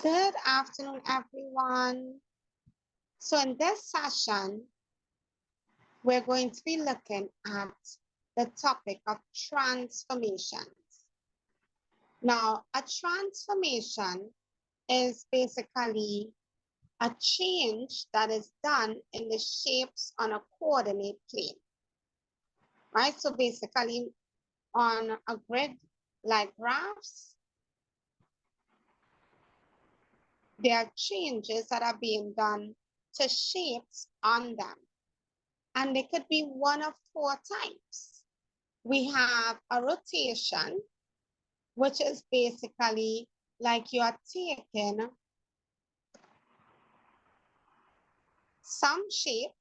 Good afternoon, everyone. So in this session, we're going to be looking at the topic of transformations. Now, a transformation is basically a change that is done in the shapes on a coordinate plane, right? So basically on a grid like graphs, there are changes that are being done to shapes on them. And they could be one of four types. We have a rotation, which is basically like you are taking some shape.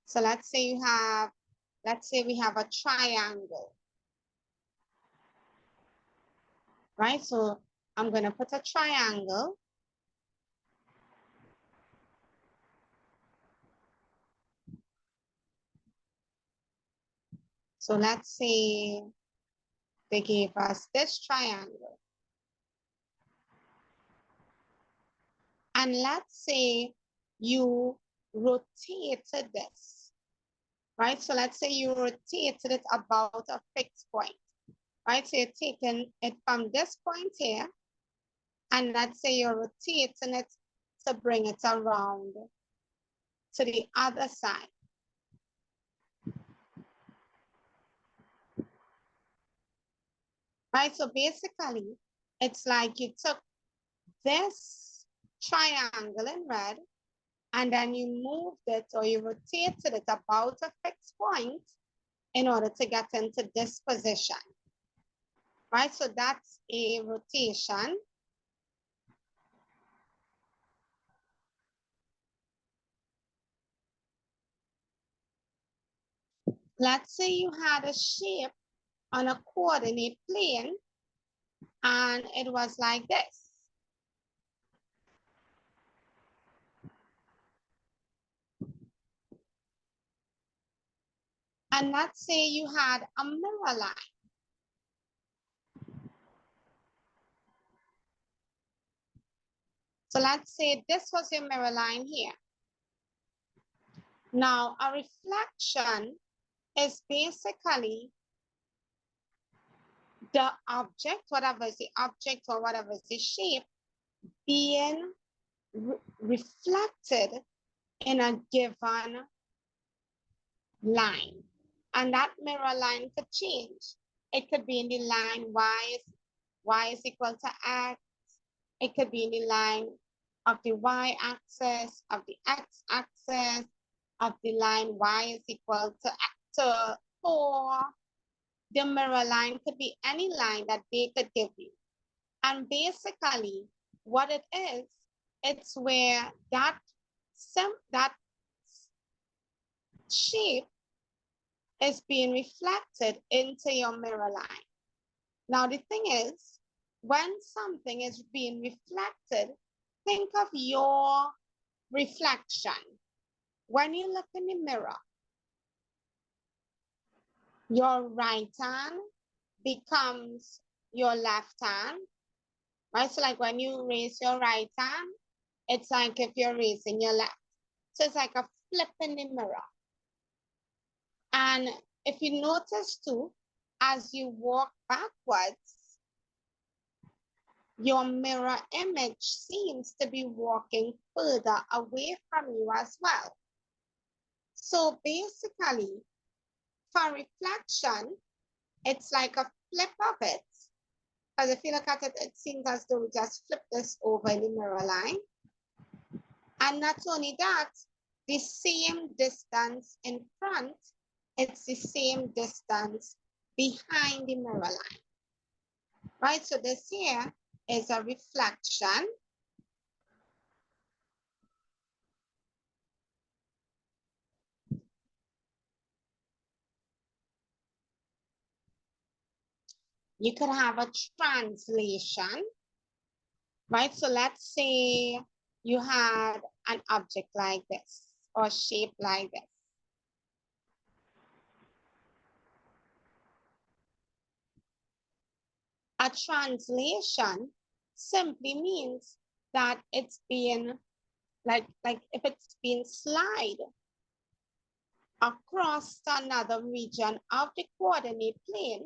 So let's say we have a triangle, right? So I'm going to put a triangle. So let's say they gave us this triangle. And let's say you rotated this, right? So let's say you rotated it about a fixed point, right? So you're taking it from this point here, and let's say you're rotating it to bring it around to the other side. Right, so basically, it's like you took this triangle in red, and then you moved it or you rotated it about a fixed point in order to get into this position. Right, so that's a rotation. Let's say you had a shape on a coordinate plane and it was like this. And let's say you had a mirror line. So let's say this was your mirror line here. Now a reflection is basically the object, whatever is the object or whatever is the shape, being reflected in a given line. And that mirror line could change. It could be in the line y is equal to x. It could be in the line of the y-axis, of the x-axis, of the line y is equal to 4. The mirror line could be any line that they could give you. And basically, what it is, it's where that shape is being reflected into your mirror line. Now, the thing is, when something is being reflected, think of your reflection. When you look in the mirror, your right hand becomes your left hand, right? So like when you raise your right hand, it's like if you're raising your left. So it's like a flip in the mirror. And if you notice too, as you walk backwards, your mirror image seems to be walking further away from you as well. So basically, for reflection, it's like a flip of it. Because if you look at it, it seems as though we just flip this over in the mirror line. And not only that, the same distance in front, it's the same distance behind the mirror line. Right, so this here is a reflection. You could have a translation, right? So let's say you had an object like this or shape like this. A translation simply means that it's being like if it's being slide across another region of the coordinate plane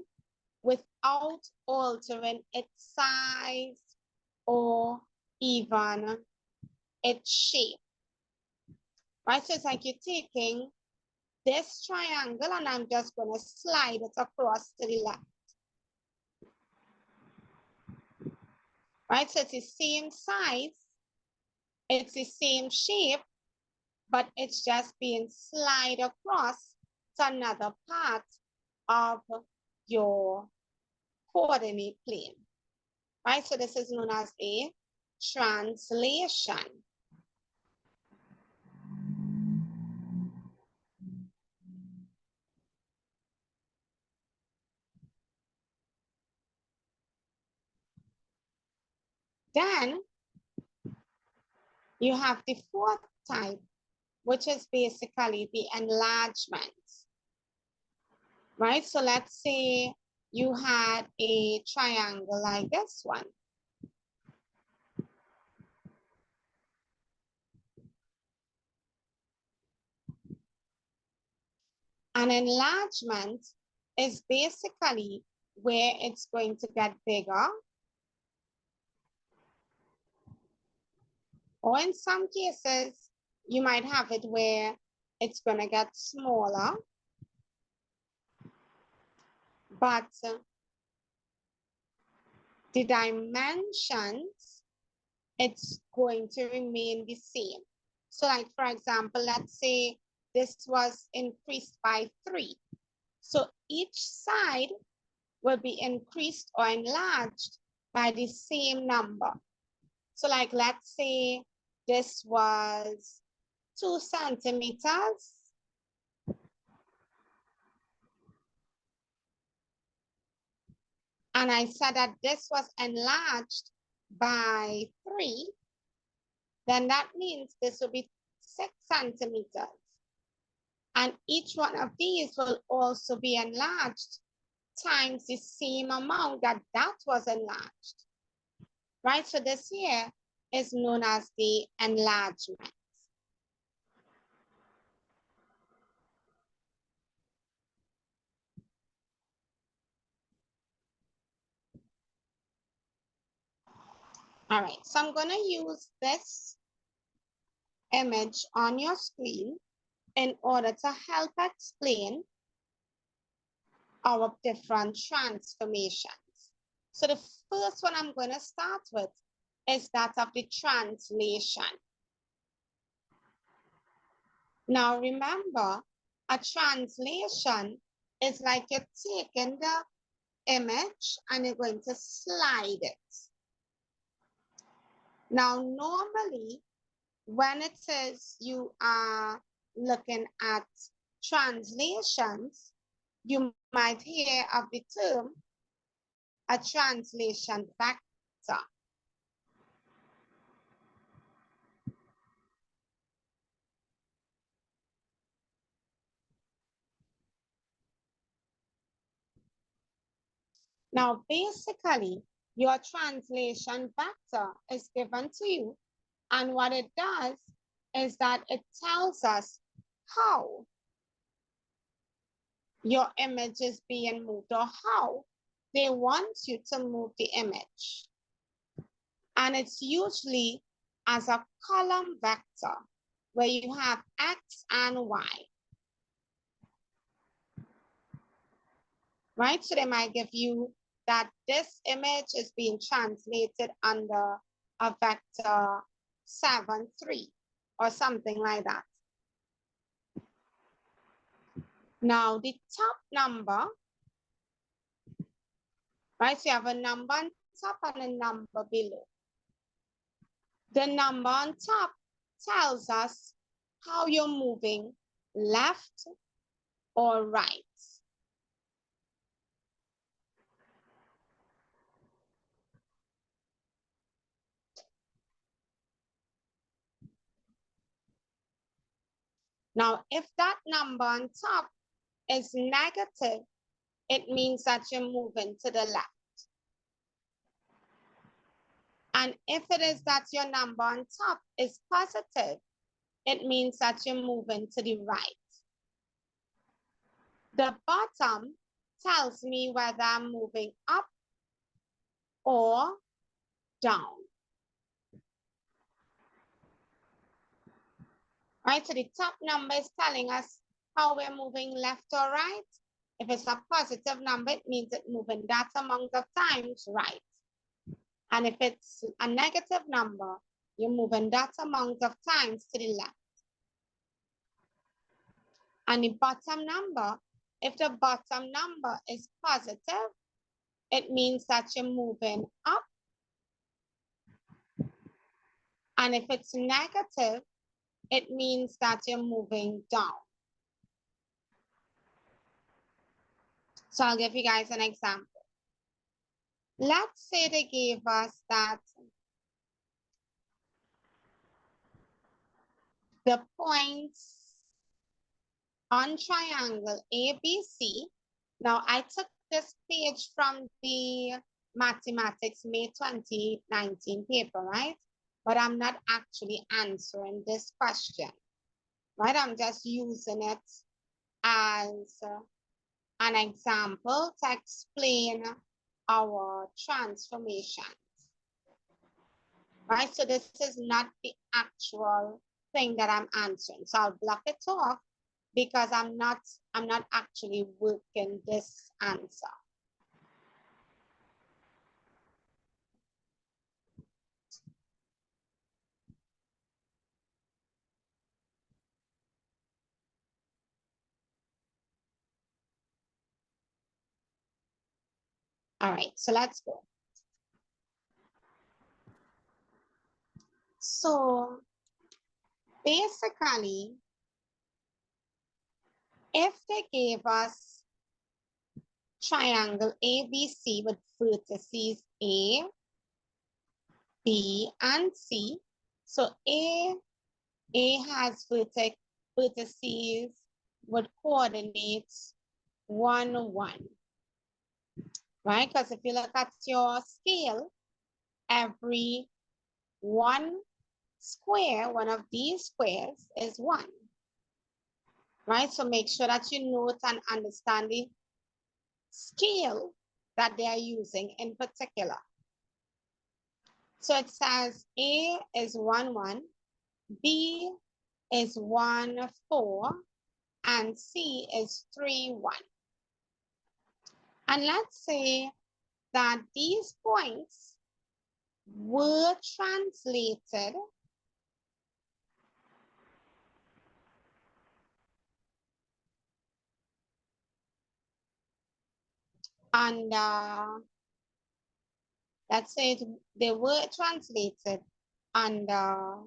without altering its size or even its shape. Right, so it's like you're taking this triangle and I'm just going to slide it across to the left. Right, so it's the same size, it's the same shape, but it's just being slid across to another part of your coordinate plane. Right, so this is known as a translation. Then you have the fourth type, which is basically the enlargement. Right, so let's say you had a triangle like this one. An enlargement is basically where it's going to get bigger, or in some cases, you might have it where it's going to get smaller, but the dimensions, it's going to remain the same. So like, for example, let's say this was increased by 3. So each side will be increased or enlarged by the same number. So like, let's say this was 2 centimeters. And I said that this was enlarged by 3. Then that means this will be 6 centimeters. And each one of these will also be enlarged times the same amount that was enlarged. Right, so this here is known as the enlargement. All right, so I'm going to use this image on your screen in order to help explain our different transformations. So the first one I'm going to start with is that of the translation. Now remember, a translation is like you're taking the image and you're going to slide it. Now, normally, when it says you are looking at translations, you might hear of the term a translation vector. Now, basically, your translation vector is given to you, and what it does is that it tells us how your image is being moved or how they want you to move the image. And it's usually as a column vector where you have X and Y. Right, so they might give you that this image is being translated under a vector 7, 3, or something like that. Now the top number, right, so you have a number on top and a number below. The number on top tells us how you're moving left or right. Now, if that number on top is negative, it means that you're moving to the left. And if it is that your number on top is positive, it means that you're moving to the right. The bottom tells me whether I'm moving up or down. Right, so the top number is telling us how we're moving left or right. If it's a positive number, it means it's moving that amount of times right. And if it's a negative number, you're moving that amount of times to the left. And the bottom number, if the bottom number is positive, it means that you're moving up. And if it's negative, it means that you're moving down. So I'll give you guys an example. Let's say they gave us that the points on triangle ABC. Now I took this page from the Mathematics May 2019 paper, right? But I'm not actually answering this question, right? I'm just using it as an example to explain our transformations, right? So this is not the actual thing that I'm answering. So I'll block it off because I'm not actually working this answer. All right, so let's go. So basically, if they gave us triangle ABC with vertices A, B, and C, so A has vertices with coordinates 1, 1, right? Because if you look at your scale, every one square, one of these squares is 1, right? So make sure that you note and understand the scale that they are using in particular. So it says A is 1, 1, B is 1, 4, and C is 3, 1. And let's say that these points were translated and let's say they were translated under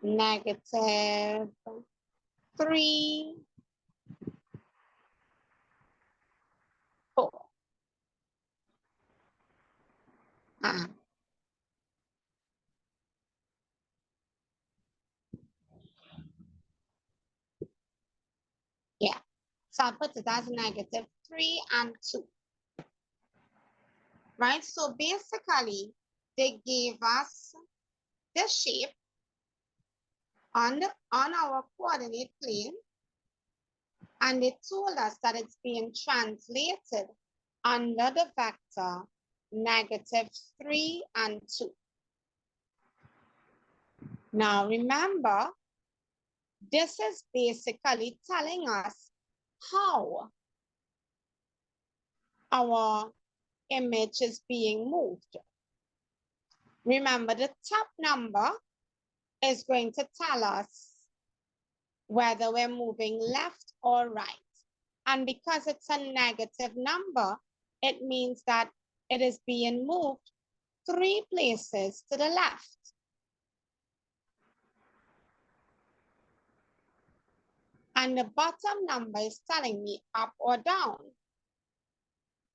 -3, 4. Yeah, so I'll put it as -3 and 2. Right, so basically they gave us the shape on our coordinate plane, and they told us that it's being translated under the vector -3 and 2. Now remember, this is basically telling us how our image is being moved. Remember, the top number is going to tell us whether we're moving left or right. And because it's a negative number, it means that it is being moved 3 places to the left. And the bottom number is telling me up or down.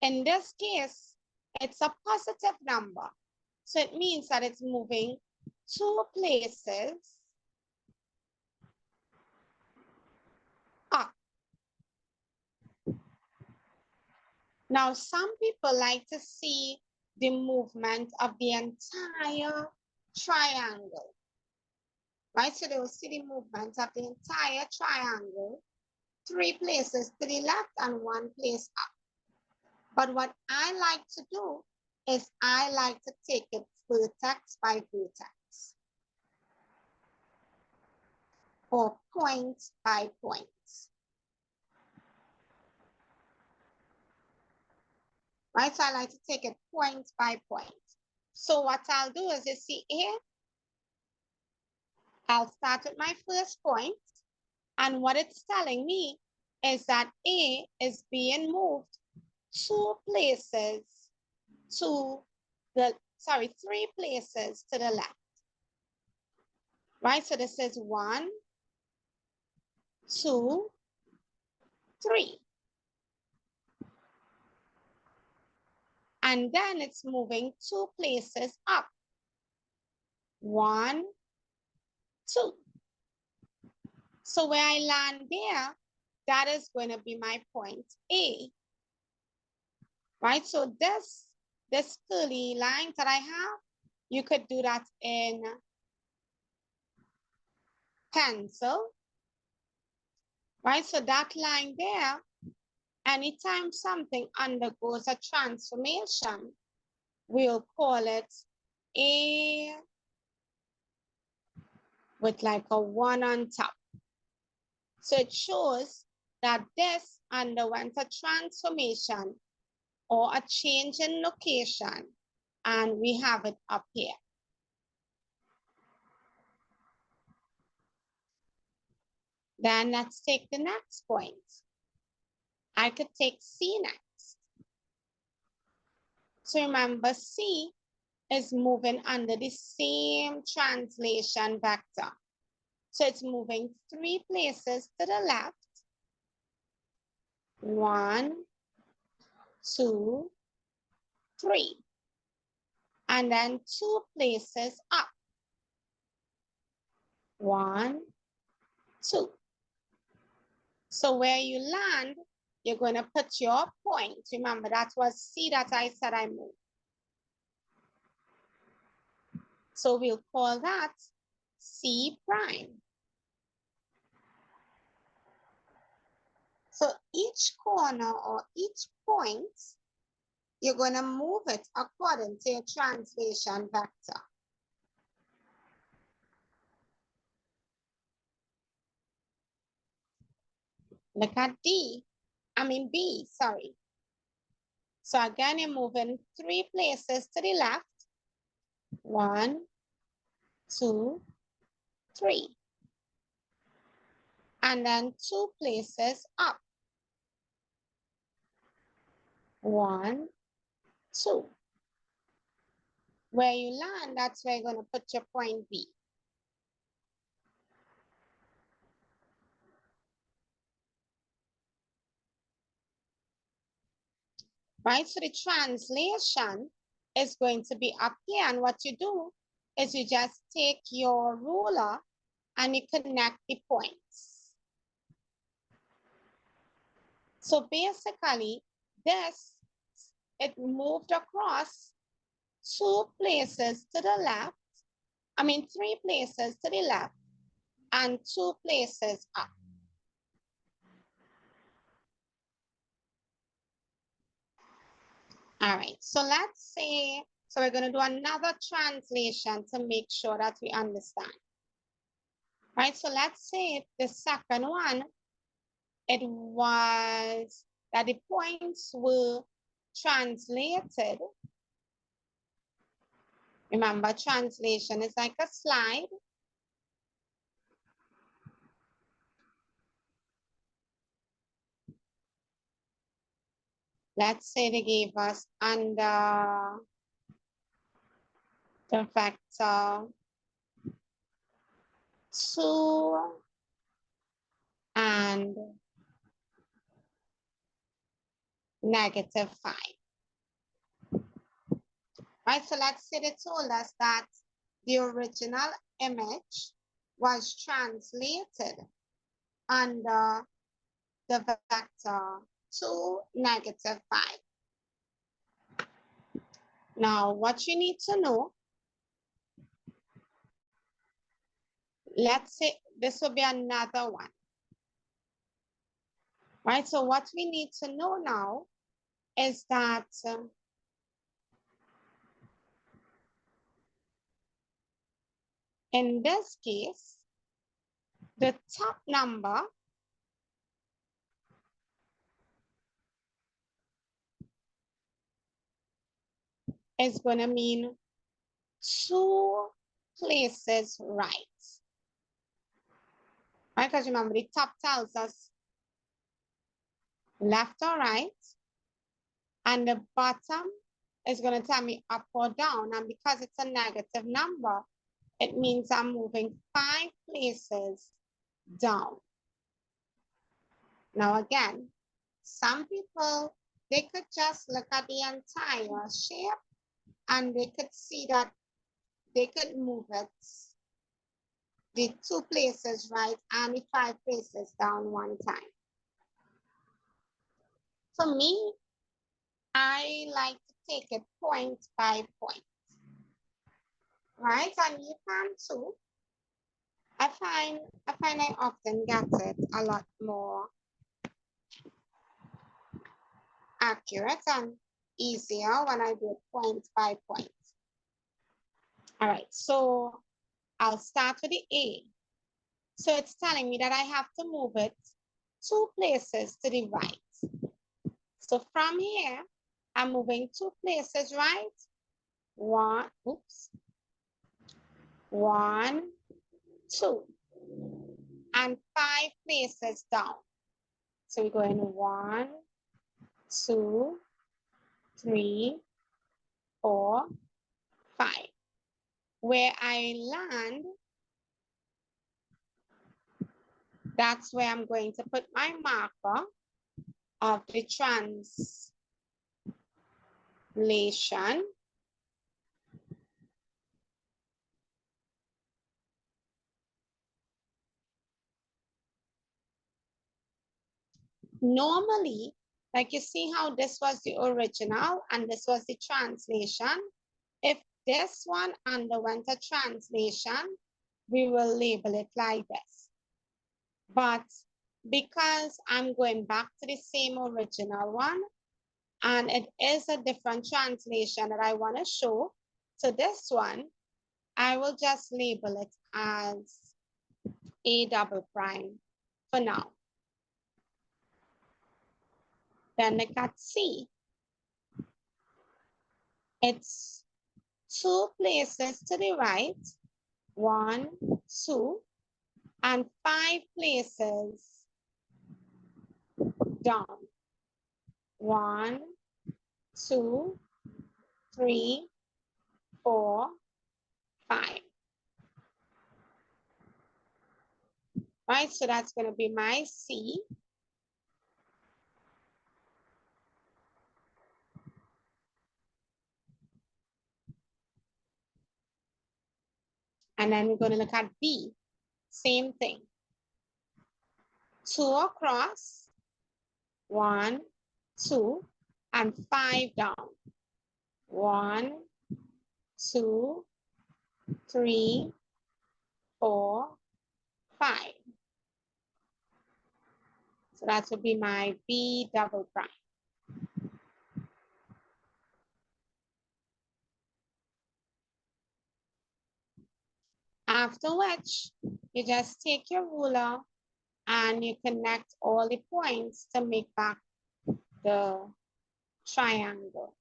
In this case, it's a positive number. So it means that it's moving 2 places up. Now, some people like to see the movement of the entire triangle. Right, so they will see the movement of the entire triangle, 3 places to the left and 1 place up. But what I like to do is I like to take it vertex by vertex or point by point. Right, so I like to take it point by point. So what I'll do is, you see here, I'll start with my first point, and what it's telling me is that A is being moved 2 places to the, 3 places to the left. Right, so this is 1, 2, 3. And then it's moving 2 places up. 1, 2. So where I land there, that is going to be my point A. Right, so this curly line that I have, you could do that in pencil. Right, so that line there, anytime something undergoes a transformation, we'll call it A with like a 1 on top. So it shows that this underwent a transformation or a change in location, and we have it up here. Then let's take the next point. I could take C next. So remember, C is moving under the same translation vector. So it's moving 3 places to the left. 1, 2, 3. And then 2 places up. 1, 2. So where you land, you're going to put your point. Remember, that was C that I said I moved. So we'll call that C prime. So each corner or each point, you're going to move it according to your translation vector. Look at B, sorry. So again, you're moving 3 places to the left. 1, 2, 3. And then 2 places up. 1, 2. Where you land, that's where you're going to put your point B. Right, so the translation is going to be up here, and what you do is you just take your ruler and you connect the points. So basically, it moved across 2 places to the left, 3 places to the left and 2 places up. All right, so let's say, so we're going to do another translation to make sure that we understand. Right, so let's say the second one, it was that the points were translated. Remember, translation is like a slide. Let's say they gave us under the vector 2 and -5. Right, so let's say they told us that the original image was translated under the vector 2, -5. Now, what you need to know, let's say this will be another one, right? So what we need to know now is that in this case, the top number is going to mean 2 places right. Right? Because remember, the top tells us left or right, and the bottom is going to tell me up or down. And because it's a negative number, it means I'm moving 5 places down. Now again, some people, they could just look at the entire shape and they could see that they could move it the 2 places right and the 5 places down one time. For me, I like to take it point by point, right? And you can too. I find I often get it a lot more accurate and easier when I do it point by point. All right, so I'll start with the A. So it's telling me that I have to move it 2 places to the right. So from here, I'm moving 2 places right. 1, 2, and 5 places down. So we're going 1, 2, 3, 4, 5. Where I land, that's where I'm going to put my marker of the translation. Normally, like you see how this was the original and this was the translation. If this one underwent a translation, we will label it like this. But because I'm going back to the same original one, and it is a different translation that I want to show, so this one, I will just label it as A double prime for now. Then look at C. It's 2 places to the right, 1, 2, and 5 places down. 1, 2, 3, 4, 5. Right, so that's going to be my C. And then we're going to look at B. Same thing. 2 across, 1, 2, and 5 down. 1, 2, 3, 4, 5. So that would be my B double prime. After which, you just take your ruler and you connect all the points to make back the triangle.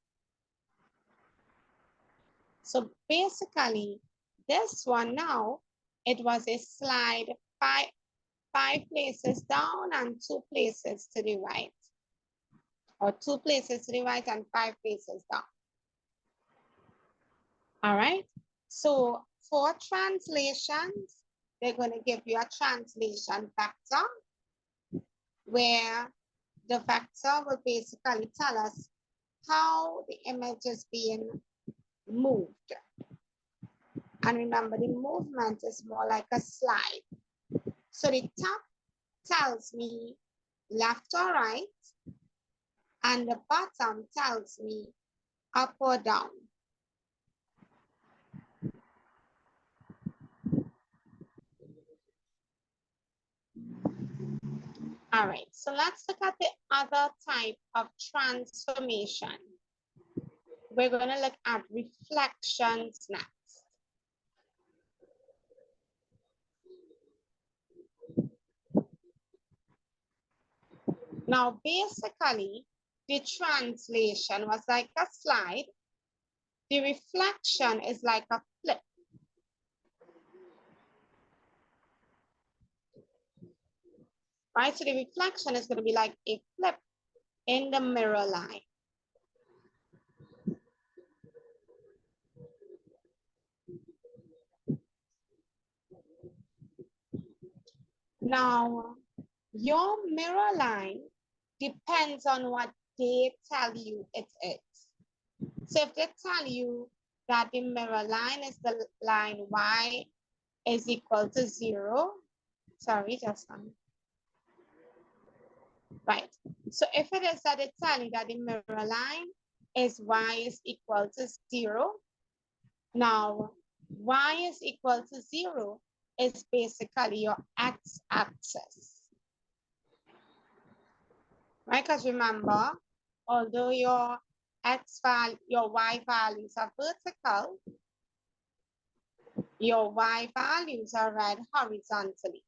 So basically, this one now, it was a slide 5 places down and 2 places to the right. Or 2 places to the right and 5 places down. All right. So for translations, they're going to give you a translation vector where the vector will basically tell us how the image is being moved. And remember, the movement is more like a slide. So the top tells me left or right, and the bottom tells me up or down. All right, so let's look at the other type of transformation. We're going to look at reflections next. Now, basically, the translation was like a slide. The reflection is like a flip. Right, so the reflection is going to be like a flip in the mirror line. Now, your mirror line depends on what they tell you it is. So if they tell you that the mirror line is the line y is equal to 0, sorry, just one. Right. So if it is that they tell you that the mirror line is y is equal to 0, now y is equal to 0 is basically your x-axis. Right, because remember, although your your y values are vertical, your y values are read horizontally.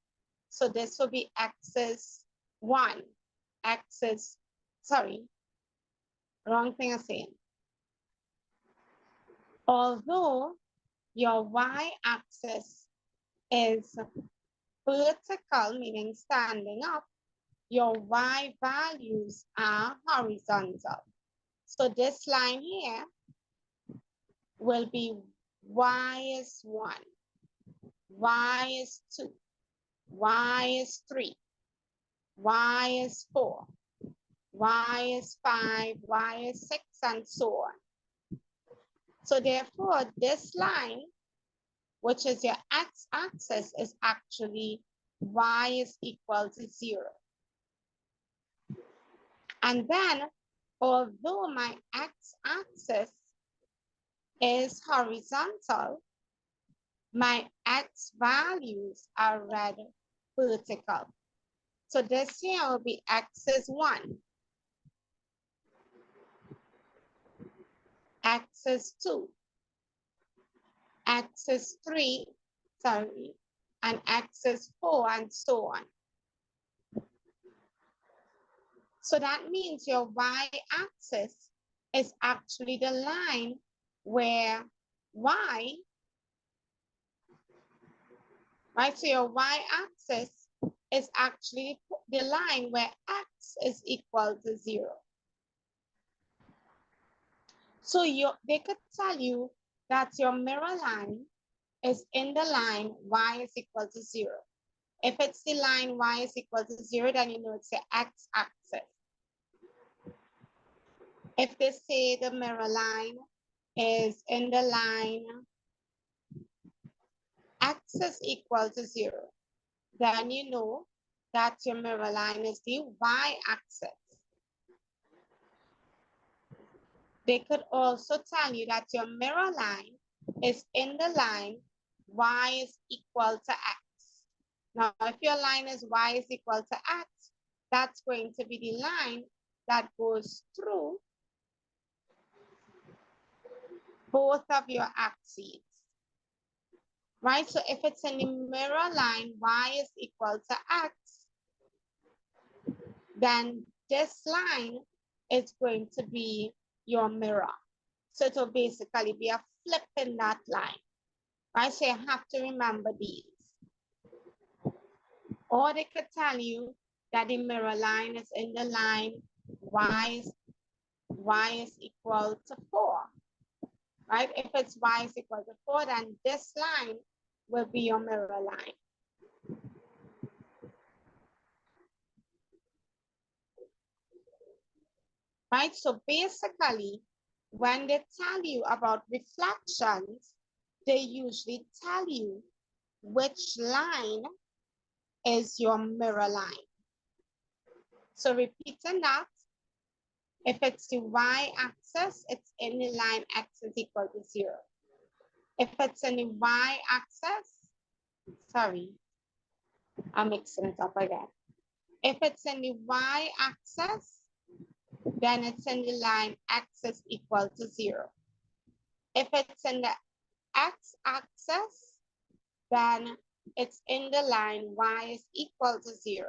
So this will be axis 1, axis, sorry, wrong thing I'm saying. Although your y-axis is vertical, meaning standing up, your y values are horizontal. So this line here will be y is 1, y is 2, y is 3, y is 4, y is 5, y is 6, and so on. So therefore, this line, which is your x-axis, is actually y is equal to 0. And then, although my x-axis is horizontal, my x values are read vertical. So this here will be axis 1, axis 2, axis 3, sorry, and axis 4, and so on. So that means your y-axis is actually the line where y, right? So your y-axis is actually the line where x is equal to 0. So they could tell you that your mirror line is in the line y is equal to 0. If it's the line y is equal to 0, then you know it's the x-axis. If they say the mirror line is in the line x is equal to 0, then you know that your mirror line is the y-axis. They could also tell you that your mirror line is in the line y is equal to x. Now, if your line is y is equal to x, that's going to be the line that goes through both of your axes. Right? So if it's in the mirror line, y is equal to x, then this line is going to be your mirror. So it will basically be a flip in that line. Right? So you have to remember these. Or they could tell you that the mirror line is in the line y is equal to 4. Right? If it's y is equal to 4, then this line will be your mirror line. Right? So basically, when they tell you about reflections, they usually tell you which line is your mirror line. So repeating that, if it's the y-axis, it's in the line x is equal to 0. If it's in the y-axis, sorry, I'm mixing it up again. If it's in the y-axis, then it's in the line x is equal to 0. If it's in the x-axis, then it's in the line y is equal to 0.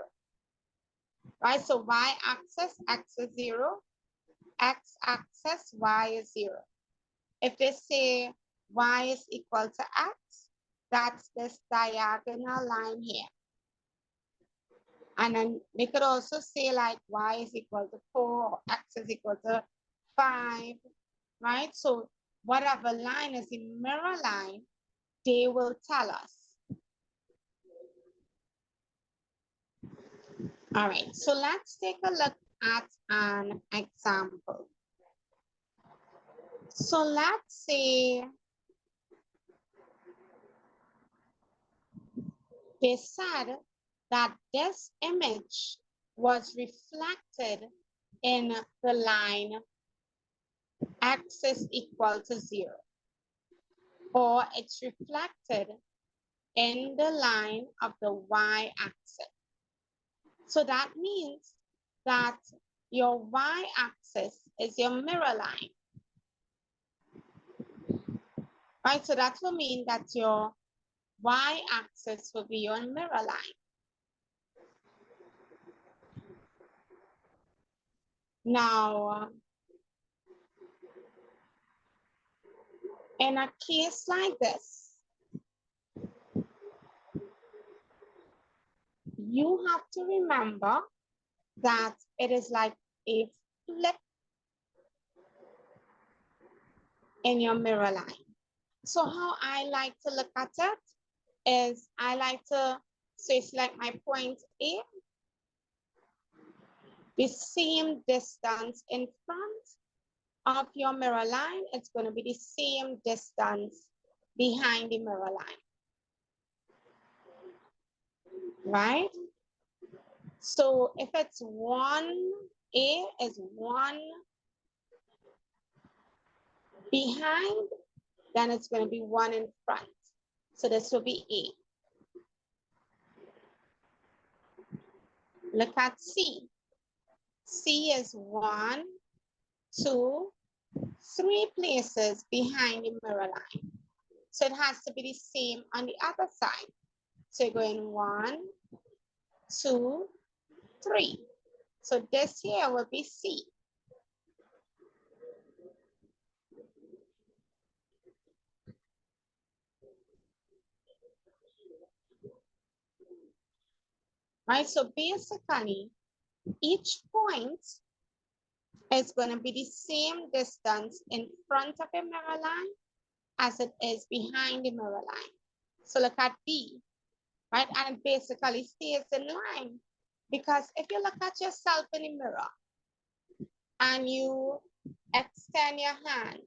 Right, so y-axis, x is 0, x-axis, y is 0. If they say y is equal to x, that's this diagonal line here. And then they could also say like y is equal to 4, or x is equal to 5, right? So whatever line is the mirror line, they will tell us. All right, so let's take a look at an example. So let's say they said that this image was reflected in the line x is equal to 0, or it's reflected in the line of the y-axis. So that means that your y-axis is your mirror line. Right, so that will mean that your y-axis will be your mirror line. Now, in a case like this, you have to remember that it is like a flip in your mirror line. So how I like to look at it is I like to, so it's like my point A, the same distance in front of your mirror line, it's going to be the same distance behind the mirror line, right? So if it's 1A is 1 behind, then it's going to be 1 in front. So this will be A. Look at C. C is 1, 2, 3 places behind the mirror line. So it has to be the same on the other side. So you're going 1, 2, 3. So this here will be C. Right, so basically each point is going to be the same distance in front of the mirror line as it is behind the mirror line. So look at B, right? And it basically stays in line, because if you look at yourself in the mirror and you extend your hand,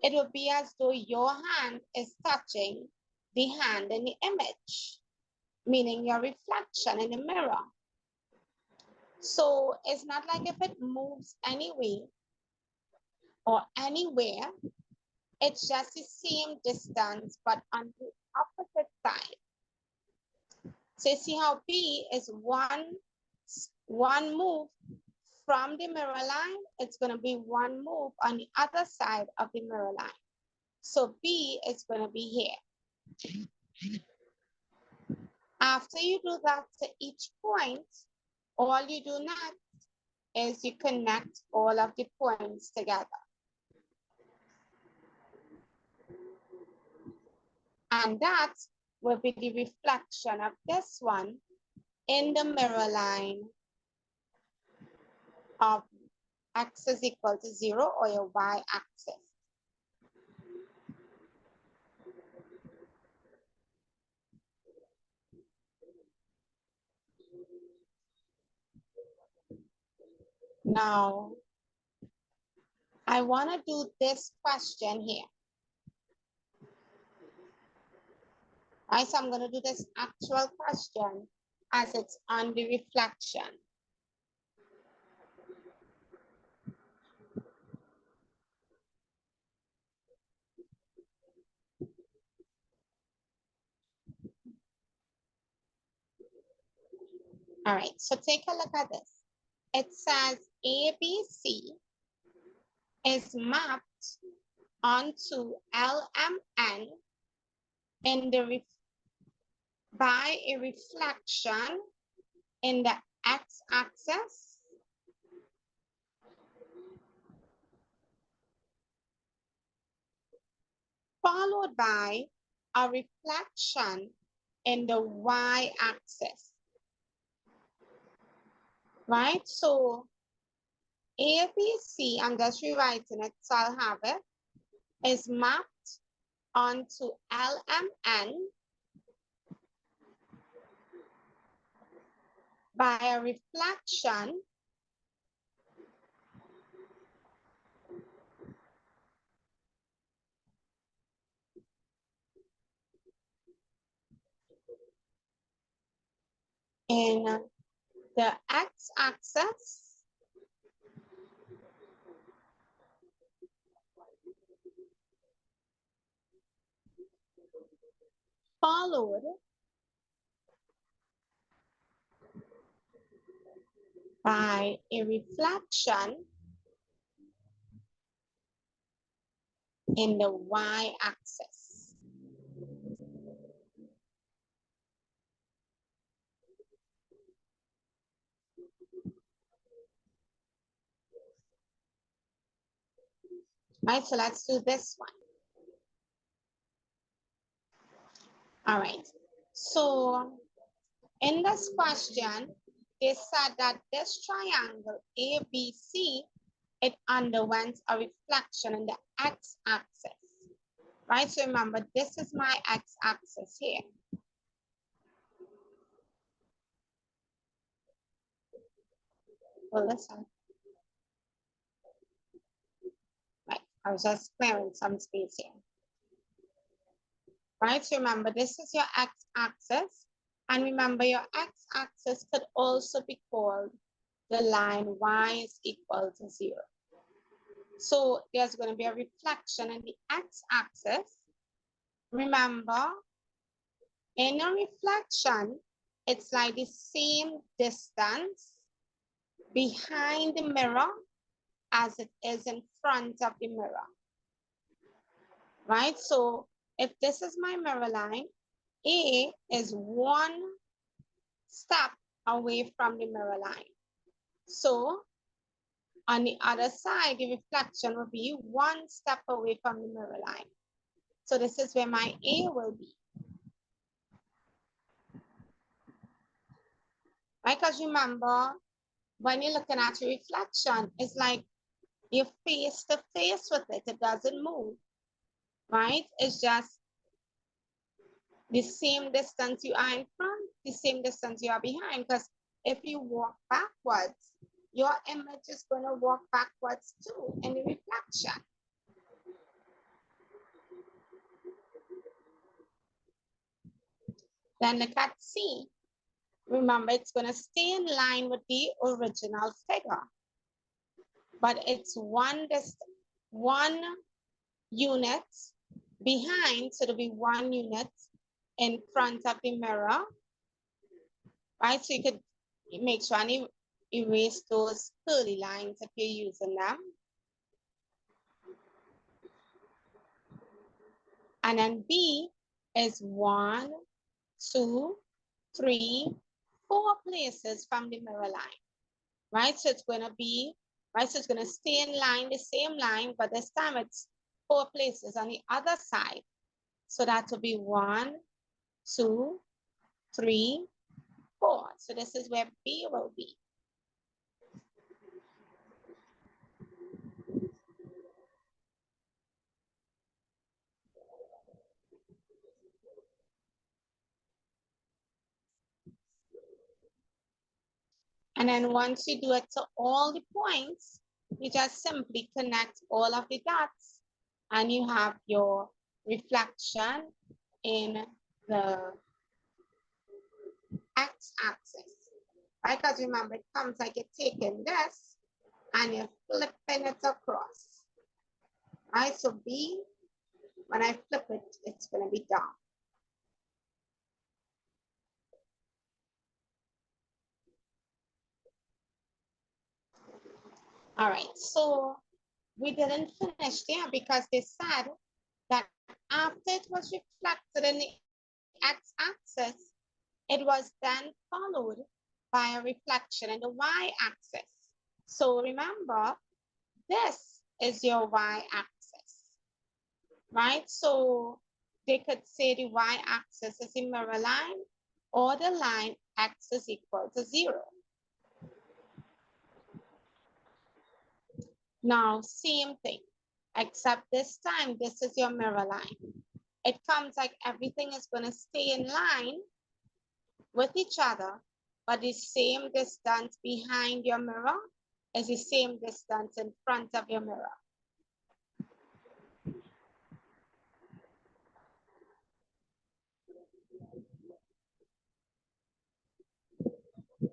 it will be as though your hand is touching the hand in the image, meaning your reflection in the mirror. So it's not like if it moves anyway or anywhere, it's just the same distance, but on the opposite side. So you see how B is one move from the mirror line, it's going to be one move on the other side of the mirror line. So B is going to be here. After you do that to each point, all you do next is you connect all of the points together. And that will be the reflection of this one in the mirror line of x is equal to 0, or your y-axis. Now, I want to do this question here. Right, so I'm going to do this actual question as it's on the reflection. All right, so take a look at this. It says ABC is mapped onto LMN in the by a reflection in the x-axis followed by a reflection in the y-axis, right? So ABC, I'm just rewriting it so I'll have it, is mapped onto LMN by a reflection in the x-axis followed by a reflection in the y-axis. Right, so let's do this one. All right, so in this question, they said that this triangle ABC, it underwent a reflection in the x-axis, right? So remember, this is my x-axis here. Well, listen. Right, I was just clearing some space here. Right, so remember, this is your x-axis. And remember, your x-axis could also be called the line y is equal to 0. So there's going to be a reflection in the x-axis. Remember, in a reflection, it's like the same distance behind the mirror as it is in front of the mirror. Right? So if this is my mirror line, A is 1 step away from the mirror line. So on the other side, the reflection will be 1 step away from the mirror line. So this is where my A will be. Right? Because remember, when you're looking at your reflection, it's like you're face to face with it. It doesn't move. Right? It's just the same distance you are in front, the same distance you are behind. Because if you walk backwards, your image is going to walk backwards too in the reflection. Then look at C. Remember, it's going to stay in line with the original figure. But it's one unit behind, so it'll be 1 unit in front of the mirror. Right, so you could make sure and erase those curly lines if you're using them. And then B is 1, 2, 3, 4 places from the mirror line, right? So it's going to be, right? So it's going to stay in line, the same line, but this time it's 4 places on the other side. So that will be 1, 2, 3, 4. So this is where B will be. And then once you do it to all the points, you just simply connect all of the dots and you have your reflection in the x-axis, right? Because remember, it comes like you're taking this and you're flipping it across, right? So B, when I flip it, it's going to be down. All right, so we didn't finish there because they said that after it was reflected in the x-axis, it was then followed by a reflection in the y-axis. So remember, this is your y-axis, right? So they could say the y-axis is the mirror line or the line x is equal to 0. Now, same thing, except this time, this is your mirror line. It comes like everything is going to stay in line with each other, but the same distance behind your mirror is the same distance in front of your mirror.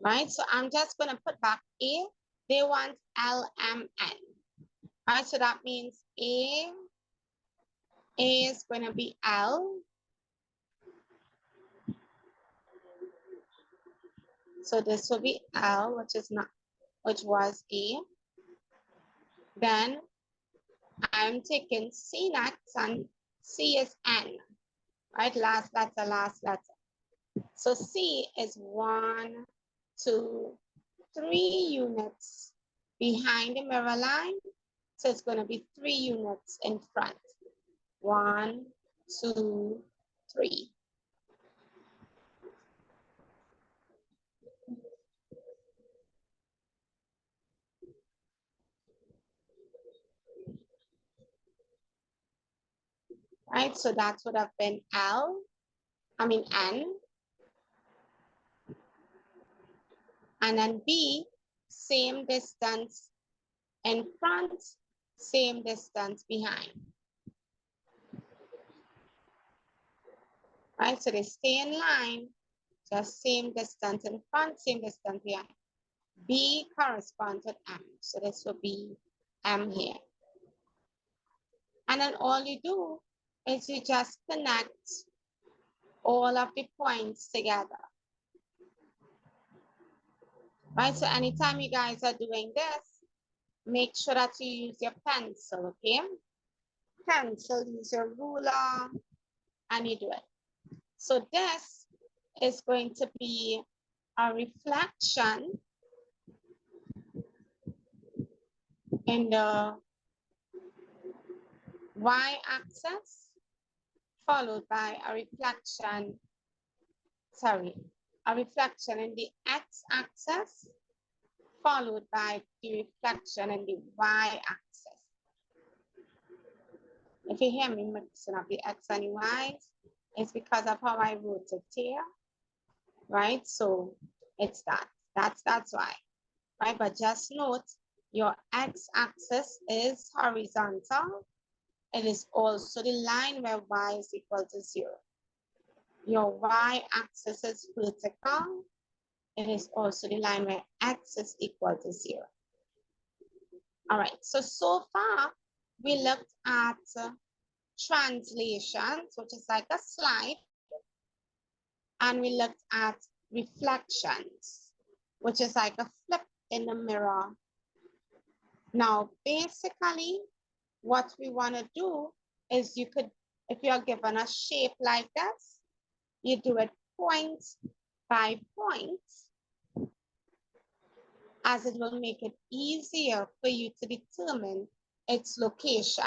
Right, so I'm just going to put back A. They want LMN. Right, so that means A is going to be L. So this will be L, which was A. Then I'm taking C next, and C is N. Right, last letter. So C is 1, 2, 3 units behind the mirror line. So it's going to be 3 units in front. 1, 2, 3. Right, so that would have been N. And then B, same distance in front, same distance behind. Right, so they stay in line, just same distance in front, same distance behind. B corresponds with M, so this will be M here. And then all you do is you just connect all of the points together. Right, so anytime you guys are doing this, make sure that you use your pencil, okay? Pencil, use your ruler, and you do it. So this is going to be a reflection in the y-axis, followed by a reflection in the x-axis, followed by the reflection in the y-axis. If you hear me mixing up the x and the y's, it's because of how I wrote it here, right? So it's that's why, right? But just note, your x-axis is horizontal. It is also the line where y is equal to 0. Your y-axis is vertical. It is also the line where x is equal to 0. All right, so far we looked at translations, which is like a slide, and we looked at reflections, which is like a flip in the mirror. Now, basically, what we want to do is you could, if you're given a shape like this, you do it point by point, as it will make it easier for you to determine its location.